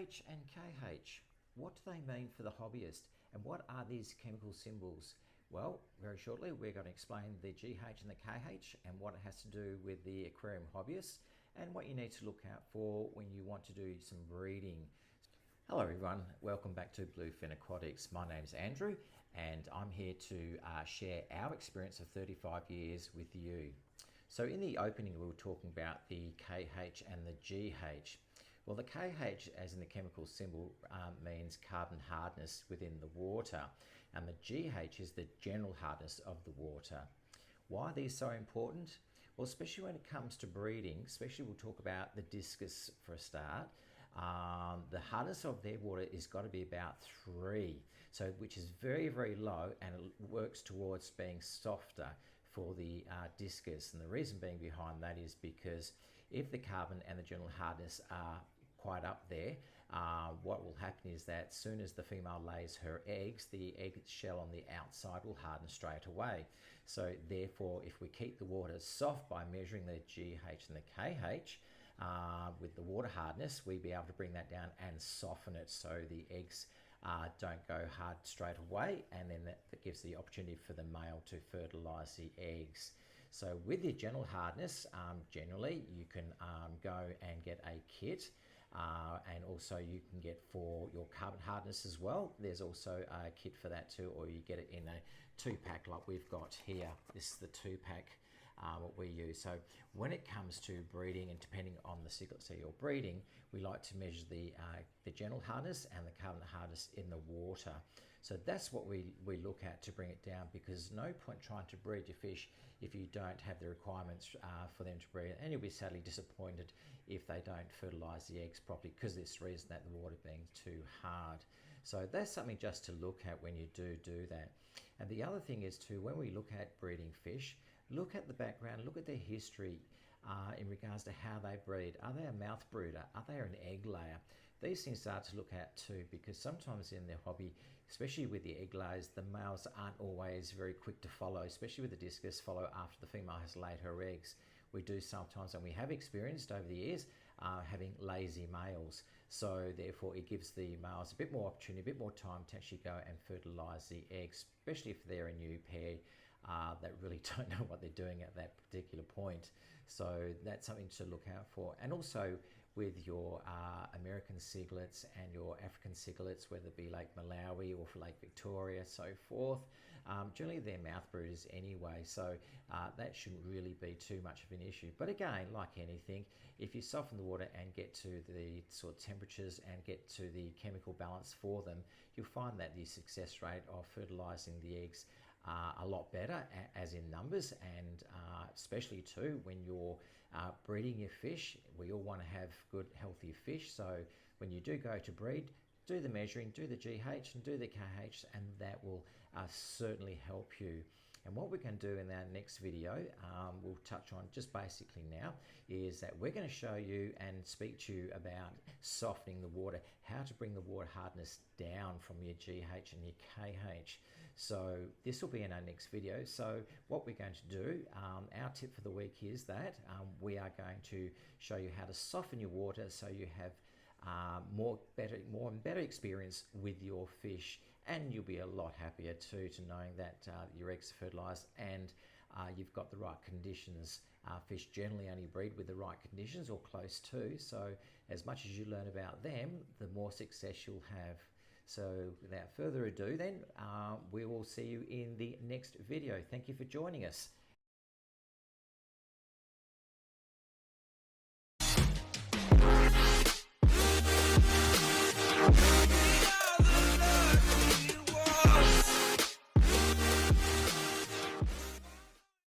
GH and KH. What do they mean for the hobbyist? And what are these chemical symbols? Well, very shortly we're going to explain the GH and the KH and what it has to do with the aquarium hobbyist and what you need to look out for when you want to do some breeding. Hello everyone, welcome back to Blue Fin Aquatics. My name is Andrew and I'm here to share our experience of 35 years with you. So in the opening we were talking about the KH and the GH. Well, the KH, as in the chemical symbol, means carbon hardness within the water, and the GH is the general hardness of the water. Why are these so important? Well, especially when it comes to breeding, especially we'll talk about the discus for a start. The hardness of their water is got to be about 3, so which is very, very low, and it works towards being softer for the discus. And the reason being behind that is because if the carbon and the general hardness are quite up there, what will happen is that as soon as the female lays her eggs, the egg shell on the outside will harden straight away. So therefore, if we keep the water soft by measuring the GH and the KH with the water hardness, we'll be able to bring that down and soften it so the eggs don't go hard straight away, and then that gives the opportunity for the male to fertilize the eggs. So with your general hardness, generally you can go and get a kit, and also you can get for your carbon hardness as well. There's also a kit for that too, or you get it in a 2-pack like we've got here. This is the 2-pack what we use. So when it comes to breeding, and depending on the cichlids that you're breeding, we like to measure the general hardness and the carbon hardness in the water. So that's what we look at to bring it down, because no point trying to breed your fish if you don't have the requirements for them to breed, and you'll be sadly disappointed if they don't fertilize the eggs properly because of this reason, that the water being too hard. So that's something just to look at when you do that. And the other thing is too, when we look at breeding fish, look at the background, look at their history in regards to how they breed. Are they a mouth brooder? Are they an egg layer? These things start to look at too, because sometimes in their hobby, especially with the egg layers, the males aren't always very quick to follow, especially with the discus, follow after the female has laid her eggs. We do sometimes, and we have experienced over the years, having lazy males. So therefore it gives the males a bit more opportunity, a bit more time to actually go and fertilize the eggs, especially if they're a new pair that really don't know what they're doing at that particular point. So that's something to look out for. And also with your American cichlids and your African cichlids, whether it be Lake Malawi or for Lake Victoria, so forth, generally they're mouth brooders anyway, so that shouldn't really be too much of an issue. But again, like anything, if you soften the water and get to the sort of temperatures and get to the chemical balance for them, you'll find that the success rate of fertilizing the eggs a lot better, as in numbers, and especially too when you're breeding your fish. We all want to have good healthy fish, so when you do go to breed, do the measuring, do the GH and do the KH, and that will certainly help you. And what we're going to do in our next video, we'll touch on just basically now, is that we're going to show you and speak to you about softening the water, how to bring the water hardness down from your GH and your KH. So this will be in our next video. So what we're going to do, our tip for the week is that we are going to show you how to soften your water so you have more and better experience with your fish, and you'll be a lot happier too to knowing that your eggs are fertilized and you've got the right conditions. Fish generally only breed with the right conditions or close to, so as much as you learn about them, the more success you'll have. So without further ado then, we will see you in the next video. Thank you for joining us.